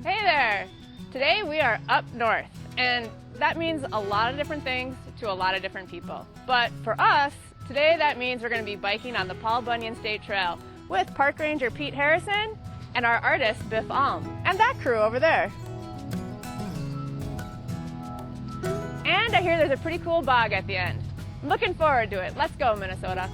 Hey there! Today we are up north, and that means a lot of different things to a lot of different people. But for us, today that means we're going to be biking on the Paul Bunyan State Trail with Park Ranger Pete Harrison and our artist Biff Ulm, and that crew over there. And I hear there's a pretty cool bog at the end. I'm looking forward to it. Let's go, Minnesota.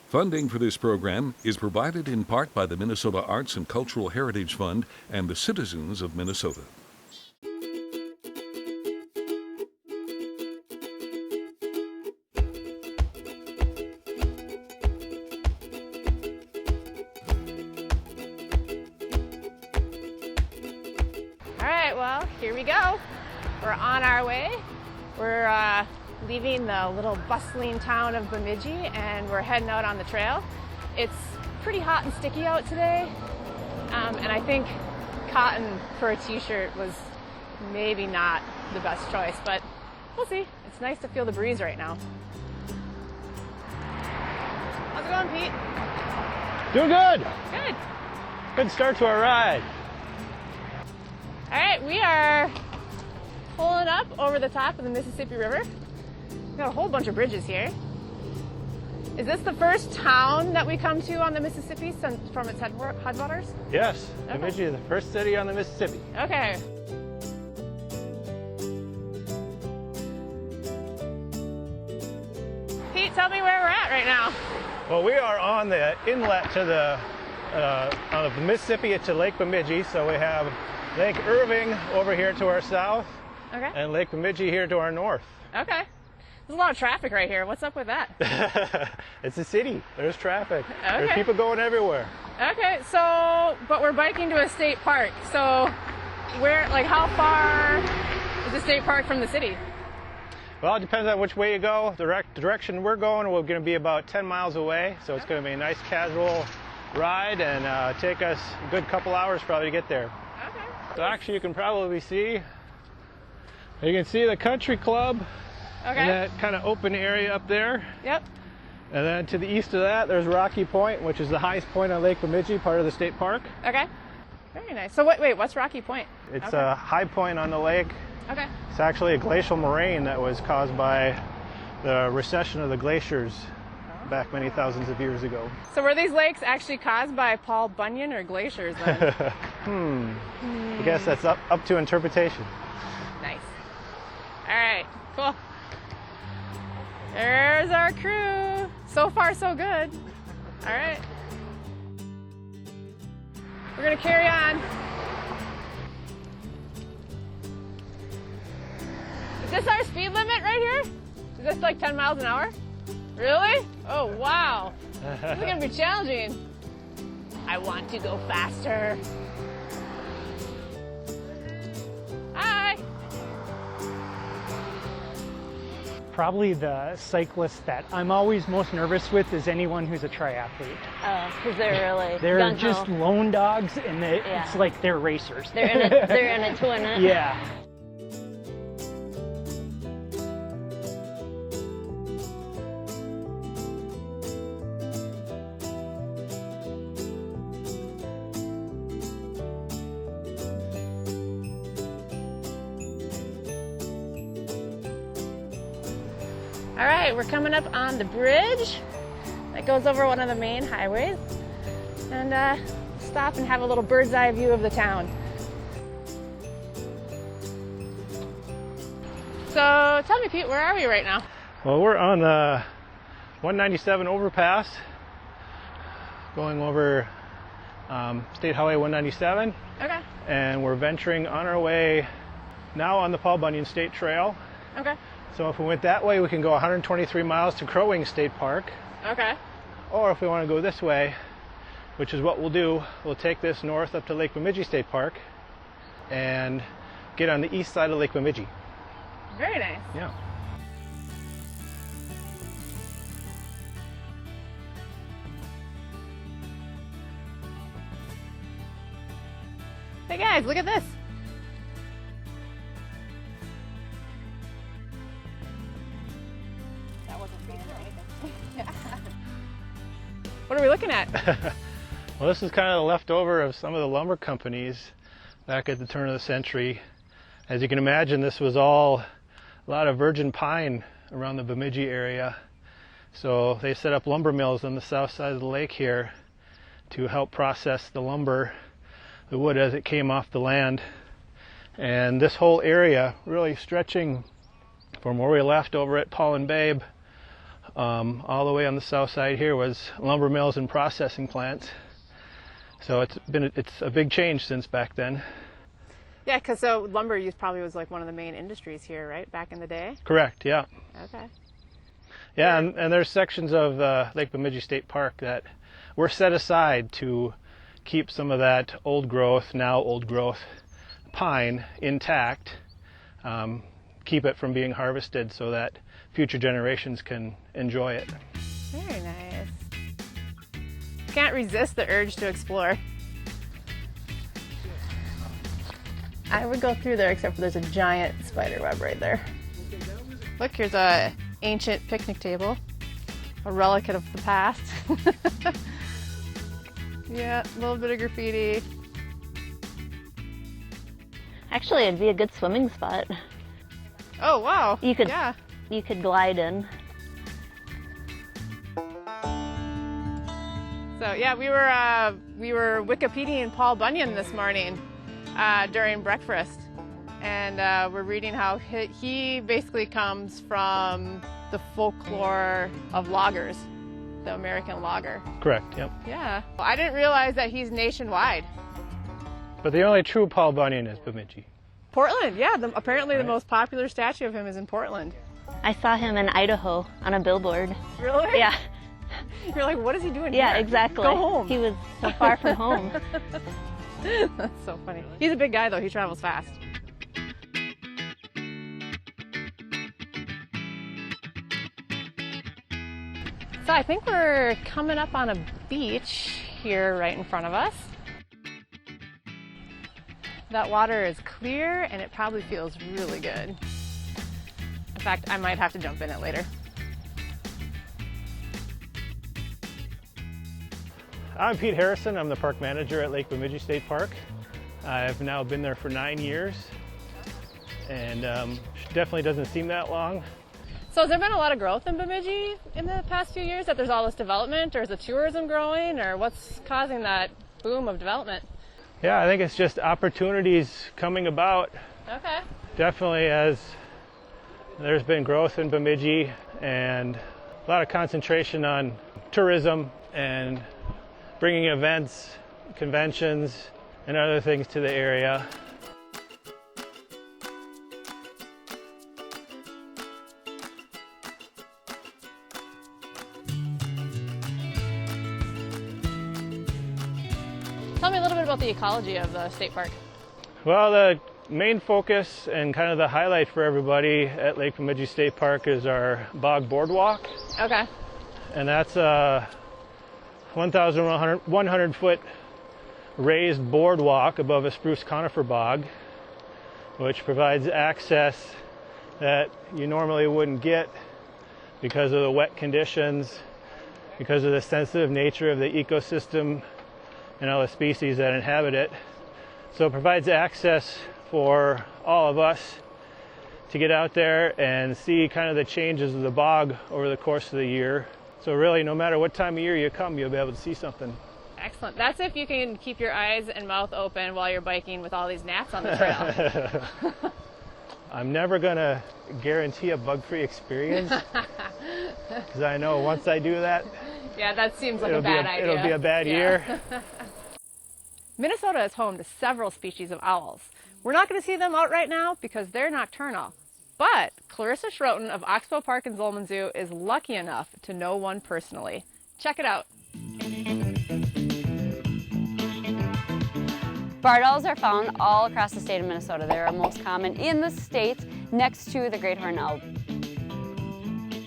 Funding for this program is provided in part by the Minnesota Arts and Cultural Heritage Fund and the citizens of Minnesota. All right, well, here we go. We're on our way. We're leaving the little bustling town of Bemidji, and we're heading out on the trail. It's pretty hot and sticky out today, and I think cotton for a t-shirt was maybe not the best choice, but we'll see. It's nice to feel the breeze right now. How's it going, Pete? Doing good. Good. Good start to our ride. All right, we are pulling up over the top of the Mississippi River. We've got a whole bunch of bridges here. Is this the first town that we come to on the Mississippi from its headwaters? Yes, Okay. Bemidji is the first city on the Mississippi. Okay. Pete, tell me where we're at right now. Well, we are on the inlet to the of the Mississippi to Lake Bemidji. So we have Lake Irving over here to our south, Okay. and Lake Bemidji here to our north. Okay. There's a lot of traffic right here. What's up with that? It's a city. There's traffic. Okay. There's people going everywhere. Okay, so, but we're biking to a state park. So, where, like, how far is the state park from the city? Well, it depends on which way you go. The direction we're going, we're going to be about 10 miles away. So it's going to be a nice casual ride and take us a good couple hours probably to get there. Okay. So actually you can probably see, you can see the country club Okay. in that kind of open area up there. Yep. And then to the east of that, there's Rocky Point, which is the highest point on Lake Bemidji, part of the state park. Okay. Very nice. So wait, what's Rocky Point? It's Okay. a high point on the lake. Okay. It's actually a glacial moraine that was caused by the recession of the glaciers back many thousands of years ago. So were these lakes actually caused by Paul Bunyan or glaciers then? I guess that's up to interpretation. Nice. All right, cool. There's our crew. So far, so good. All right. We're gonna carry on. Is this our speed limit right here? Is this like 10 miles an hour? Really? Oh, wow. This is gonna be challenging. I want to go faster. Hi. Probably the cyclist that I'm always most nervous with is anyone who's a triathlete. Oh, because they're really They're gung-ho. just lone dogs, and Yeah. it's like they're racers. They're in it to win it. Yeah. All right, we're coming up on the bridge that goes over one of the main highways, and stop and have a little bird's eye view of the town. So tell me, Pete, where are we right now? Well, we're on the 197 overpass going over State Highway 197, Okay, and we're venturing on our way now on the Paul Bunyan State Trail. okay, So if we went that way, we can go 123 miles to Crow Wing State Park. okay. Or if we want to go this way, which is what we'll do, we'll take this north up to Lake Bemidji State Park and get on the east side of Lake Bemidji. Very nice. Yeah. Hey guys, look at this. That wasn't feeding or anything. What are we looking at? Well, this is kind of the leftover of some of the lumber companies back at the turn of the century. As you can imagine, this was all a lot of virgin pine around the Bemidji area. So they set up lumber mills on the south side of the lake here to help process the lumber, the wood as it came off the land. And this whole area really stretching from where we left over at Paul and Babe all the way on the south side here was lumber mills and processing plants. So it's a big change since back then. Yeah, because so lumber use probably was like one of the main industries here, right, back in the day? Correct, yeah. Okay. Yeah, and there's sections of Lake Bemidji State Park that were set aside to keep some of that old growth pine intact, keep it from being harvested so that future generations can enjoy it. Very nice. Can't resist the urge to explore. I would go through there except for there's a giant spider web right there. Look, here's a ancient picnic table, a relic of the past. Yeah, a little bit of graffiti. Actually, it'd be a good swimming spot. Oh wow! You could, yeah. You could glide in. So yeah, we were Wikipediaing Paul Bunyan this morning during breakfast, and we're reading how he basically comes from the folklore of loggers, the American logger. Correct, yep. Yeah, I didn't realize that he's nationwide. But the only true Paul Bunyan is Bemidji. Portland, yeah. Apparently the most popular statue of him is in Portland. I saw him in Idaho on a billboard. Really? Yeah. You're like, what is he doing Yeah, here? exactly. Go home. He was so far from home. That's so funny. He's a big guy though, he travels fast. So I think we're coming up on a beach here right in front of us. That water is clear and it probably feels really good. In fact, I might have to jump in it later. I'm Pete Harrison. I'm the park manager at Lake Bemidji State Park. I've now been there for 9 years, and definitely doesn't seem that long. So has there been a lot of growth in Bemidji in the past few years, that there's all this development, or is the tourism growing, or what's causing that boom of development? Yeah, I think it's just opportunities coming about. Okay. Definitely, as there's been growth in Bemidji and a lot of concentration on tourism and bringing events, conventions, and other things to the area. Tell me a little bit about the ecology of the state park. Well, the main focus and kind of the highlight for everybody at Lake Bemidji State Park is our bog boardwalk. Okay. And that's a 1,100 foot raised boardwalk above a spruce conifer bog, which provides access that you normally wouldn't get because of the wet conditions, because of the sensitive nature of the ecosystem and all the species that inhabit it. So it provides access for all of us to get out there and see kind of the changes of the bog over the course of the year. So really, no matter what time of year you come, you'll be able to see something. Excellent. That's if you can keep your eyes and mouth open while you're biking with all these gnats on the trail. I'm never going to guarantee a bug-free experience, because I know once I do that, yeah, that seems like a bad idea. It'll be a bad year. Minnesota is home to several species of owls. We're not going to see them out right now because they're nocturnal. But Clarissa Schrooten of Oxbow Park and Zollman Zoo is lucky enough to know one personally. Check it out. Barred owls are found all across the state of Minnesota. They are most common in the state next to the great horned owl.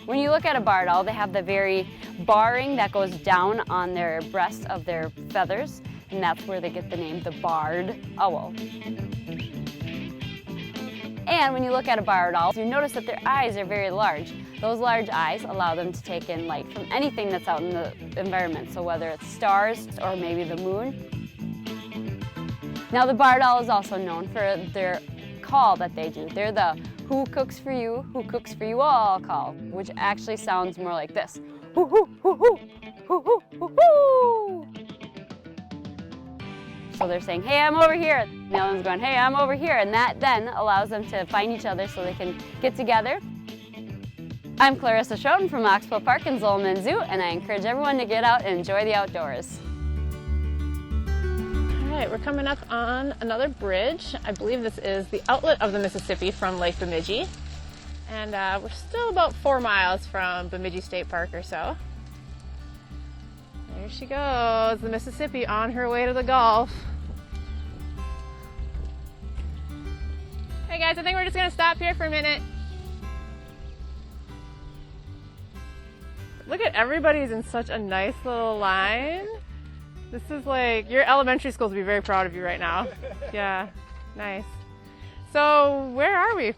When you look at a barred owl, they have the very barring that goes down on their breast of their feathers. and that's where they get the name the barred owl. And when you look at a barred owl, you notice that their eyes are very large. Those large eyes allow them to take in light from anything that's out in the environment, so whether it's stars or maybe the moon. Now the barred owl is also known for their call that they do. They're the who cooks for you all call, which actually sounds more like this. Hoo, hoo, hoo, hoo, hoo, hoo, hoo, hoo. So they're saying, hey, I'm over here. And the other one's going, hey, I'm over here. And that then allows them to find each other so they can get together. I'm Clarissa Schrooten from Oxbow Park and Zollman Zoo, and I encourage everyone to get out and enjoy the outdoors. All right, we're coming up on another bridge. I believe this is the outlet of the Mississippi from Lake Bemidji. And we're still about 4 miles from Bemidji State Park or so. There she goes, the Mississippi on her way to the Gulf. Hey guys, I think we're just gonna stop here for a minute. Look at everybody's in such a nice little line. This is like, your elementary schools will be very proud of you right now. Yeah, nice. So where are we?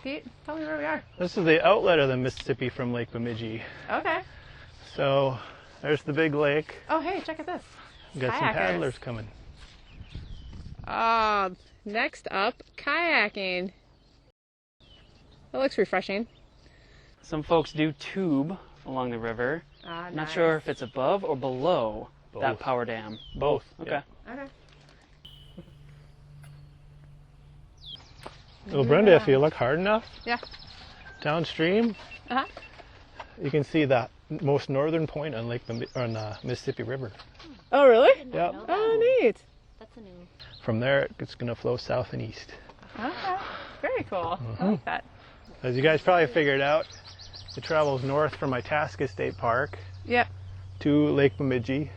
Pete, tell me where we are. This is the outlet of the Mississippi from Lake Bemidji. Okay. So there's the big lake. Oh, hey, check out this. We've got some Kayakers. paddlers coming. Next up, kayaking. That looks refreshing. Some folks do tube along the river. I'm not sure if it's above or below that power dam. Both. Okay. Yeah. Okay. Well, Brenda, if you look hard enough, Yeah. downstream, Uh-huh. you can see the most northern point on Mississippi River. Oh, really? Yep. Oh, neat. That's a new. From there, it's going to flow south and east. Okay. Very cool. I like that. As you guys probably figured out, it travels north from Itasca State Park Yep. to Lake Bemidji.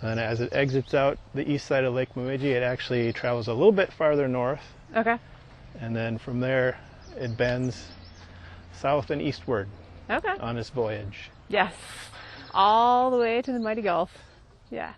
And as it exits out the east side of Lake Bemidji, it actually travels a little bit farther north. Okay. And then from there, it bends south and eastward Okay. on its voyage. Yes. All the way to the mighty Gulf. Yeah.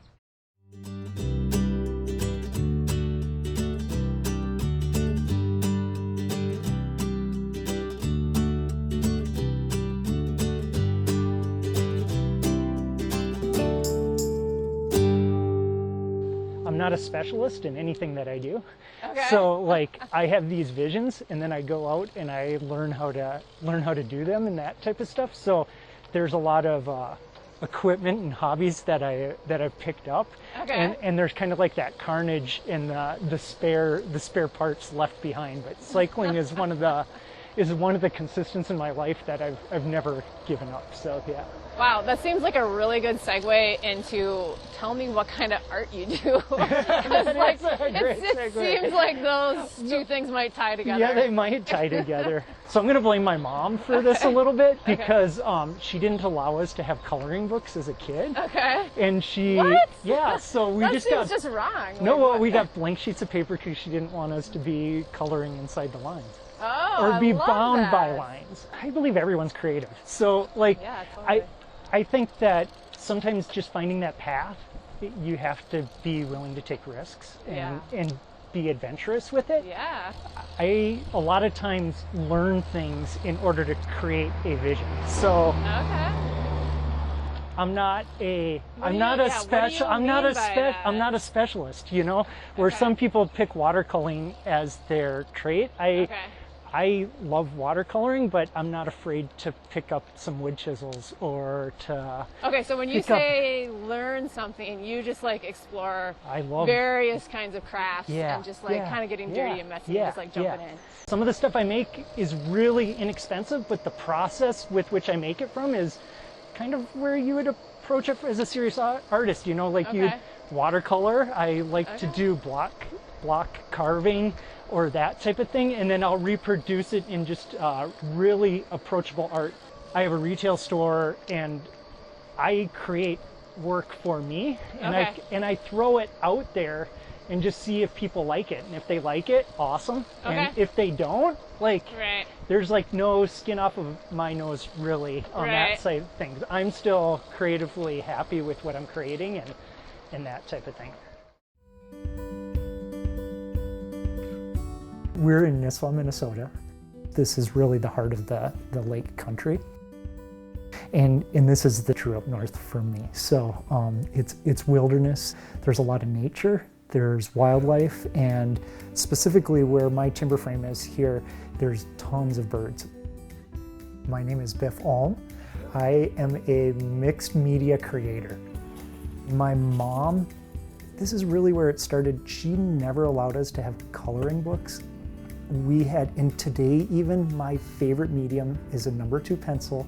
I'm not a specialist in anything that I do. Okay. So like I have these visions and then I go out and I learn how to do them and that type of stuff. So there's a lot of equipment and hobbies that I've picked up. Okay. And there's kind of like that carnage and the spare parts left behind. But cycling is one of the consistents in my life that I've never given up. So yeah. Wow, that seems like a really good segue into tell me what kind of art you do. 'Cause, like, it seems like those two things might tie together. Yeah, they might tie together. So I'm going to blame my mom for this a little bit because she didn't allow us to have coloring books as a kid. Okay. And she, What? yeah, so we That just seems got, just wrong. no, Like, well, what? we got blank sheets of paper because she didn't want us to be coloring inside the lines. Oh, Or be I love bound that. by lines. I believe everyone's creative. So like, Yeah, totally. I think that sometimes just finding that path, you have to be willing to take risks and be adventurous with it. Yeah. I a lot of times learn things in order to create a vision. So Okay. I'm not a What do you- I'm not yeah, a what do special you I'm not mean a by spec that? I'm not a specialist, you know, where Okay. some people pick watercoloring as their trait. Okay. I love watercoloring, but I'm not afraid to pick up some wood chisels or to Okay, so when you pick up- say learn something, you just like explore I love various kinds of crafts Yeah, and just like yeah, kind of getting yeah, dirty and messy yeah, and just like jumping yeah. in. Some of the stuff I make is really inexpensive, but the process with which I make it from is kind of where you would approach it as a serious artist, you know, like you Okay. watercolor. I like to do block carving or that type of thing, and then I'll reproduce it in just really approachable art. I have a retail store and I create work for me and Okay. I throw it out there and just see if people like it. And if they like it, awesome. And Okay. if they don't, like Right. there's like no skin off of my nose really on Right. that side of things. I'm still creatively happy with what I'm creating and that type of thing. We're in Nisswa, Minnesota. This is really the heart of the lake country. And this is the true up north for me. So it's wilderness. There's a lot of nature. There's wildlife, and specifically where my timber frame is here, there's tons of birds. My name is Biff Ulm. I am a mixed media creator. My mom, this is really where it started. She never allowed us to have coloring books. We had, and today even, my favorite medium is a number 2 pencil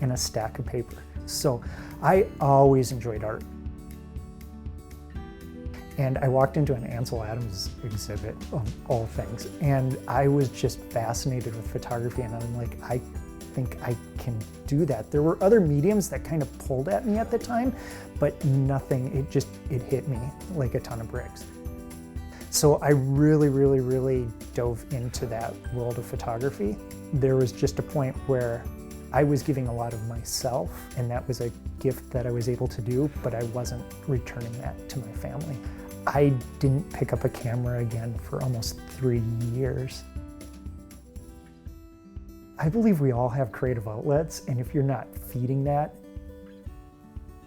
and a stack of paper. So I always enjoyed art. And I walked into an Ansel Adams exhibit, of all things, and I was just fascinated with photography, and I'm like, I think I can do that. There were other mediums that kind of pulled at me at the time, but nothing, it hit me like a ton of bricks. So I really dove into that world of photography. There was just a point where I was giving a lot of myself, and that was a gift that I was able to do, but I wasn't returning that to my family. I didn't pick up a camera again for almost 3 years. I believe we all have creative outlets, and if you're not feeding that,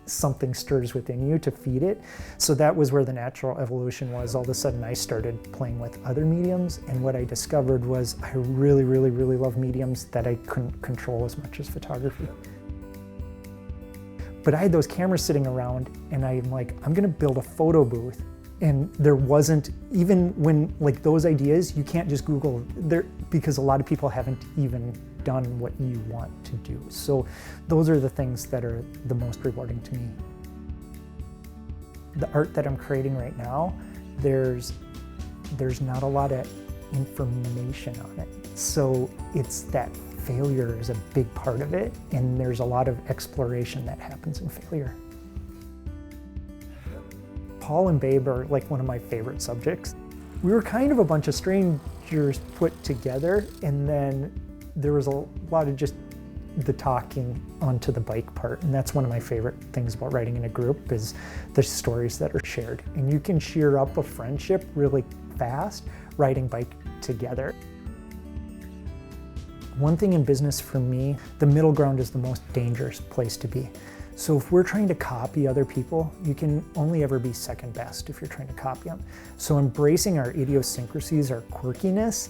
something stirs within you to feed it. So that was where the natural evolution was. All of a sudden I started playing with other mediums, and what I discovered was I really love mediums that I couldn't control as much as photography. But I had those cameras sitting around, and I'm like, I'm gonna build a photo booth. And there wasn't, even when, like, those ideas, you can't just Google there, because a lot of people haven't even done what you want to do. So those are the things that are the most rewarding to me. The art that I'm creating right now, there's not a lot of information on it. So it's that failure is a big part of it, and there's a lot of exploration that happens in failure. Paul and Babe are like one of my favorite subjects. We were kind of a bunch of strangers put together, and then there was a lot of just the talking onto the bike part, and that's one of my favorite things about writing in a group is the stories that are shared. And you can shear up a friendship really fast riding bike together. One thing in business for me, the middle ground is the most dangerous place to be. So if we're trying to copy other people, you can only ever be second best if you're trying to copy them. So embracing our idiosyncrasies, our quirkiness,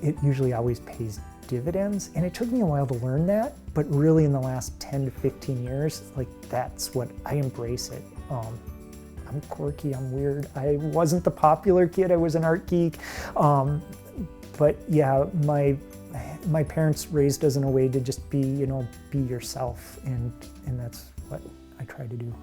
it usually always pays dividends. And it took me a while to learn that, but really in the last 10 to 15 years, like that's what I embrace it. I'm quirky, I'm weird. I wasn't the popular kid, I was an art geek. But yeah, my parents raised us in a way to just be, be yourself, and that's what I try to do.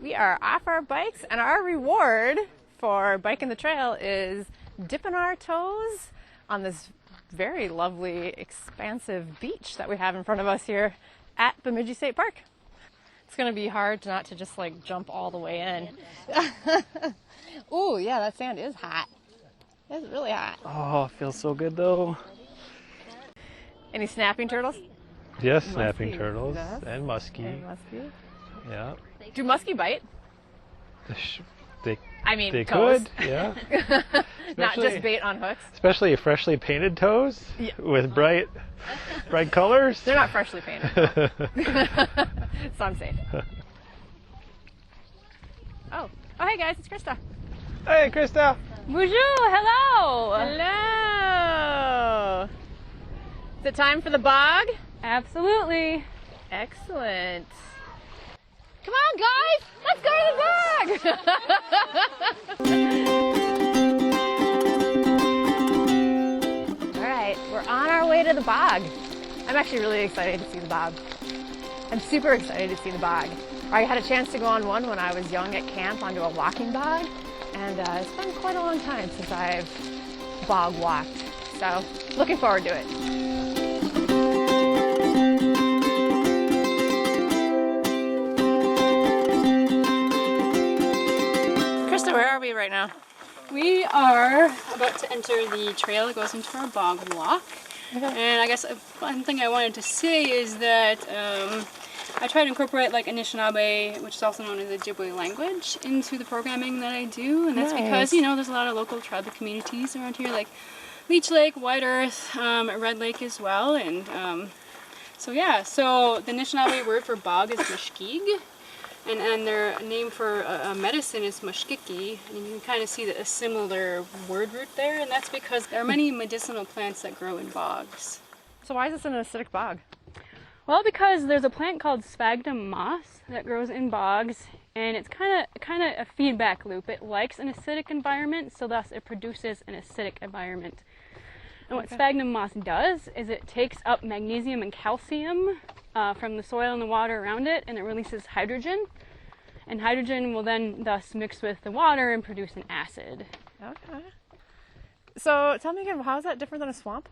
We are off our bikes, and our reward for biking the trail is dipping our toes on this very lovely, expansive beach that we have in front of us here at Bemidji State Park. It's going to be hard not to just like jump all the way in. Ooh, yeah, that sand is hot. It's really hot. Oh, it feels so good though. Any snapping turtles? Yes, snapping Muskie. turtles Yes. and muskie. And muskie. Yeah. Do muskie bite? They toes. could, yeah. Not just bait on hooks. Especially freshly painted toes with bright colors. They're not freshly painted. So I'm safe. Oh, hey guys, it's Christa. Hey, Christa. Bonjour, hello. Hello. Is it time for the bog? Absolutely. Excellent. Come on, guys, let's go to the bog. All right, we're on our way to the bog. I'm actually really excited to see the bog. I'm super excited to see the bog. I had a chance to go on one when I was young at camp onto a walking bog, and it's been quite a long time since I've bog walked. So, looking forward to it. Christa, where are we right now? We are about to enter the trail that goes into our bog walk. And I guess one thing I wanted to say is that I try to incorporate like Anishinaabe, which is also known as the Ojibwe language, into the programming that I do. And that's because, you know, there's a lot of local tribal communities around here, like Leech Lake, White Earth, Red Lake as well. And so yeah, so the Anishinaabe word for bog is mushkig. And their name for a medicine is mushkiki, and you can kind of see a similar word root there, and that's because there are many medicinal plants that grow in bogs. So why is this an acidic bog? Well, because there's a plant called sphagnum moss that grows in bogs, and it's kind of a feedback loop. It likes an acidic environment, so thus it produces an acidic environment. And what sphagnum moss does is it takes up magnesium and calcium from the soil and the water around it, and it releases hydrogen. And hydrogen will then thus mix with the water and produce an acid. Okay. So tell me again, how is that different than a swamp?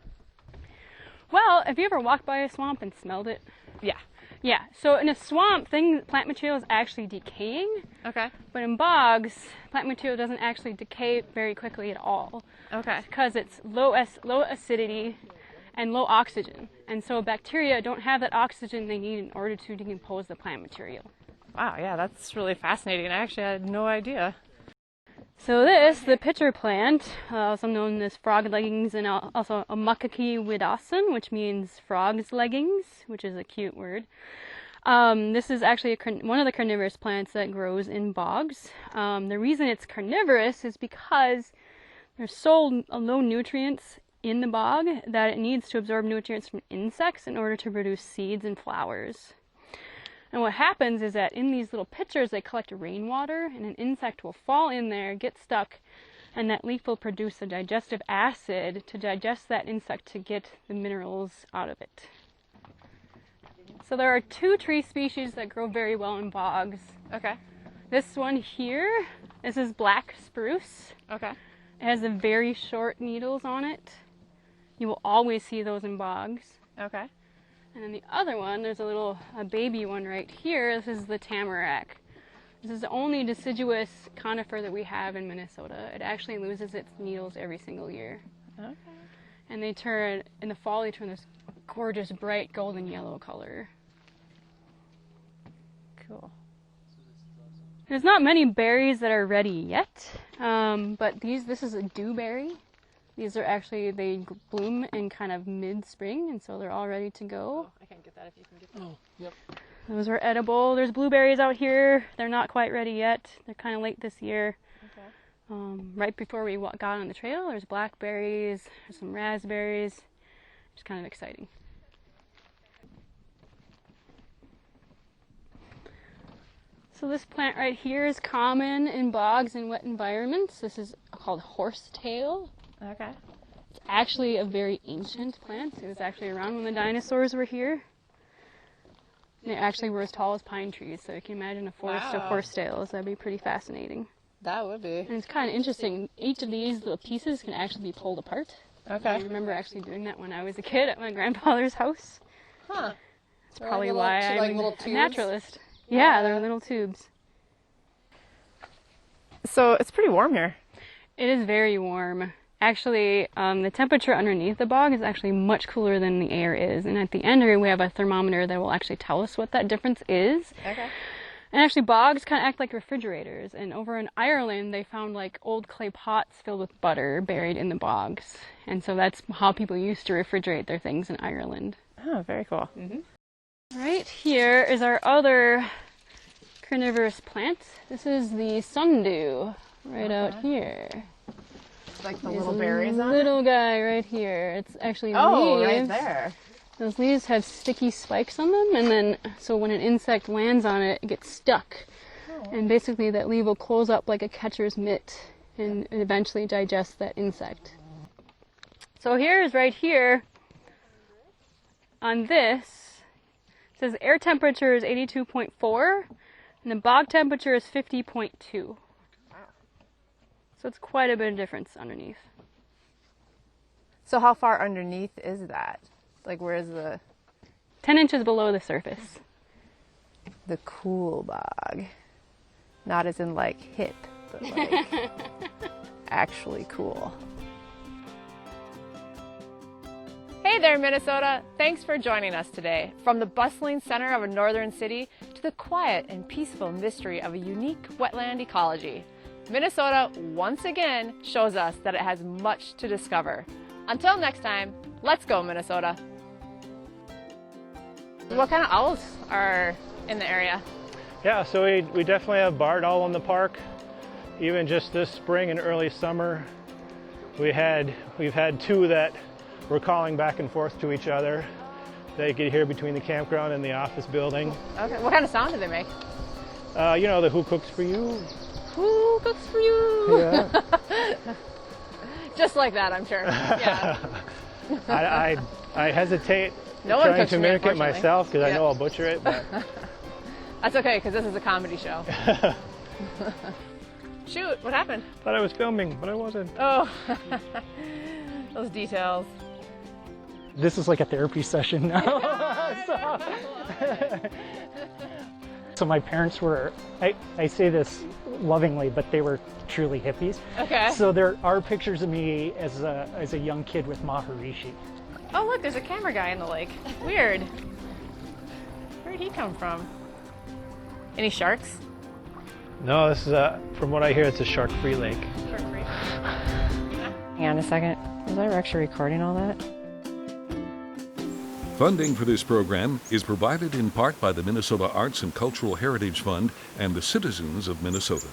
Well, have you ever walked by a swamp and smelled it? Yeah. Yeah, so in a swamp, plant material is actually decaying. Okay. But in bogs, plant material doesn't actually decay very quickly at all. Okay. Because it's low acidity and low oxygen. And so bacteria don't have that oxygen they need in order to decompose the plant material. Wow, yeah, that's really fascinating. Actually, I had no idea. So this, the pitcher plant, also known as frog leggings, and also a makaki widasan, which means frog's leggings, which is a cute word. This is actually one of the carnivorous plants that grows in bogs. The reason it's carnivorous is because there's so low nutrients in the bog that it needs to absorb nutrients from insects in order to produce seeds and flowers. And what happens is that in these little pitchers, they collect rainwater, and an insect will fall in there, get stuck, and that leaf will produce a digestive acid to digest that insect to get the minerals out of it. So there are two tree species that grow very well in bogs. Okay. This one here, this is black spruce. Okay. It has the very short needles on it. You will always see those in bogs. Okay. And then the other one, there's a baby one right here. This is the tamarack. This is the only deciduous conifer that we have in Minnesota. It actually loses its needles every single year. Okay. And they turn, in the fall, they turn this gorgeous bright golden yellow color. Cool. There's not many berries that are ready yet, but this is a dewberry. These are actually, they bloom in kind of mid-spring, and so they're all ready to go. Oh, I can't get that if you can get that. Oh, yep. Those are edible. There's blueberries out here. They're not quite ready yet. They're kind of late this year. Okay. Right before we got on the trail, there's blackberries, there's some raspberries. It's kind of exciting. So this plant right here is common in bogs and wet environments. This is called horsetail. Okay. It's actually a very ancient plant. It was actually around when the dinosaurs were here. And they actually were as tall as pine trees, so you can imagine a forest of horsetails. That'd be pretty fascinating. That would be. And it's kind of interesting. Each of these little pieces can actually be pulled apart. Okay. I remember actually doing that when I was a kid at my grandfather's house. Huh. That's probably why I'm a naturalist. Yeah, they're little tubes. So it's pretty warm here. It is very warm. Actually, the temperature underneath the bog is actually much cooler than the air is. And at the end here, we have a thermometer that will actually tell us what that difference is. Okay. And actually, bogs kind of act like refrigerators. And over in Ireland, they found like old clay pots filled with butter buried in the bogs. And so that's how people used to refrigerate their things in Ireland. Oh, very cool. Mm-hmm. Right here is our other carnivorous plant. This is the sundew, right out here. Like the little berries on it? Little guy right here. It's actually leaves. Oh, right there. Those leaves have sticky spikes on them, and then so when an insect lands on it, it gets stuck. Oh. And basically that leaf will close up like a catcher's mitt and eventually digest that insect. So here's right here on this, it says air temperature is 82.4 and the bog temperature is 50.2. So it's quite a bit of difference underneath. So how far underneath is that? Like where is the... 10 inches below the surface. The cool bog. Not as in like hip, but like... actually cool. Hey there, Minnesota! Thanks for joining us today. From the bustling center of a northern city to the quiet and peaceful mystery of a unique wetland ecology, Minnesota once again shows us that it has much to discover. Until next time, let's go, Minnesota! What kind of owls are in the area? Yeah, so we definitely have barred owl in the park. Even just this spring and early summer, we've had two that were calling back and forth to each other. They could hear between the campground and the office building. Okay, what kind of sound do they make? You know, the who cooks for you? Who cooks for you? Yeah. Just like that, I'm sure. Yeah. I hesitate No one trying cooks to for me, mimic it unfortunately. myself because I Yep. know I'll butcher it. But That's okay, because this is a comedy show. Shoot, what happened? thought I was filming, but I wasn't. Oh, those details. This is like a therapy session now. So my parents were, I say this lovingly, but they were truly hippies. Okay. So there are pictures of me as a young kid with Maharishi. Oh, look, there's a camera guy in the lake. Weird. Where'd he come from? Any sharks? No, this is from what I hear, it's a shark-free lake. Shark-free. Hang on a second. Was I actually recording all that? Funding for this program is provided in part by the Minnesota Arts and Cultural Heritage Fund and the citizens of Minnesota.